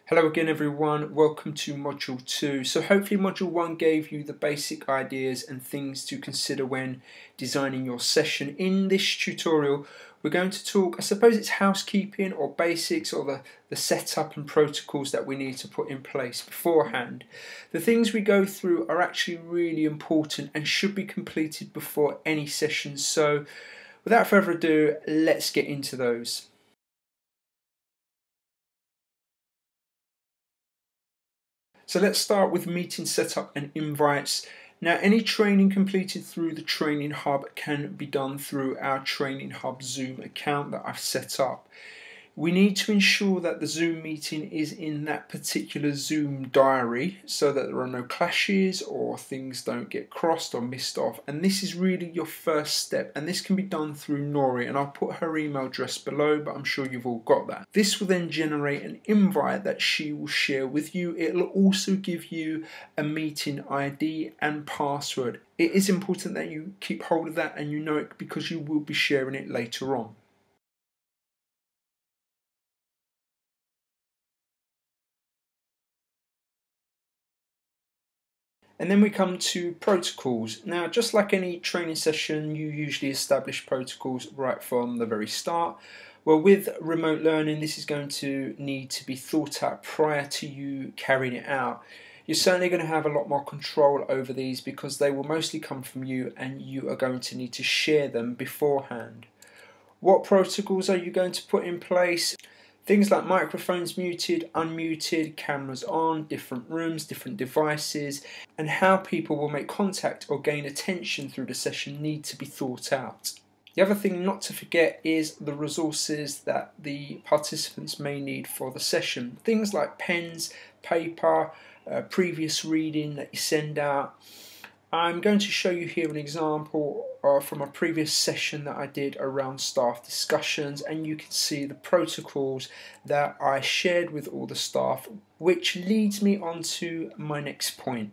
Hello again everyone, welcome to Module 2. So hopefully Module 1 gave you the basic ideas and things to consider when designing your session. In this tutorial we're going to talk, I suppose it's housekeeping or basics or the setup and protocols that we need to put in place beforehand. The things we go through are actually really important and should be completed before any session. So without further ado, let's get into those. So let's start with meeting setup and invites. Now, any training completed through the Training Hub can be done through our Training Hub Zoom account that I've set up. We need to ensure that the Zoom meeting is in that particular Zoom diary so that there are no clashes or things don't get crossed or missed off. And this is really your first step, and this can be done through Nori, and I'll put her email address below, but I'm sure you've all got that. This will then generate an invite that she will share with you. It'll also give you a meeting ID and password. It is important that you keep hold of that and you know it because you will be sharing it later on. And then we come to protocols. Now, just like any training session, you usually establish protocols right from the very start. Well, with remote learning, this is going to need to be thought out prior to you carrying it out. You're certainly going to have a lot more control over these because they will mostly come from you and you are going to need to share them beforehand. What protocols are you going to put in place? Things like microphones muted, unmuted, cameras on, different rooms, different devices, and how people will make contact or gain attention through the session need to be thought out. The other thing not to forget is the resources that the participants may need for the session. Things like pens, paper, previous reading that you send out. I'm going to show you here an example from a previous session that I did around staff discussions, and you can see the protocols that I shared with all the staff, which leads me on to my next point.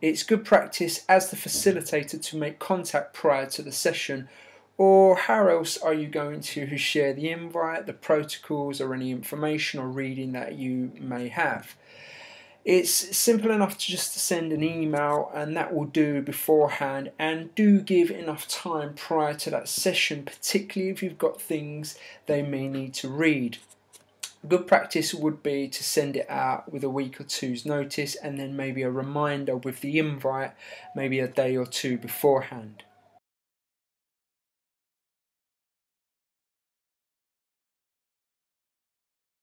It's good practice as the facilitator to make contact prior to the session, or how else are you going to share the invite, the protocols, or any information or reading that you may have? It's simple enough to just send an email, and that will do beforehand, and do give enough time prior to that session, particularly if you've got things they may need to read. Good practice would be to send it out with a week or two's notice, and then maybe a reminder with the invite maybe a day or two beforehand.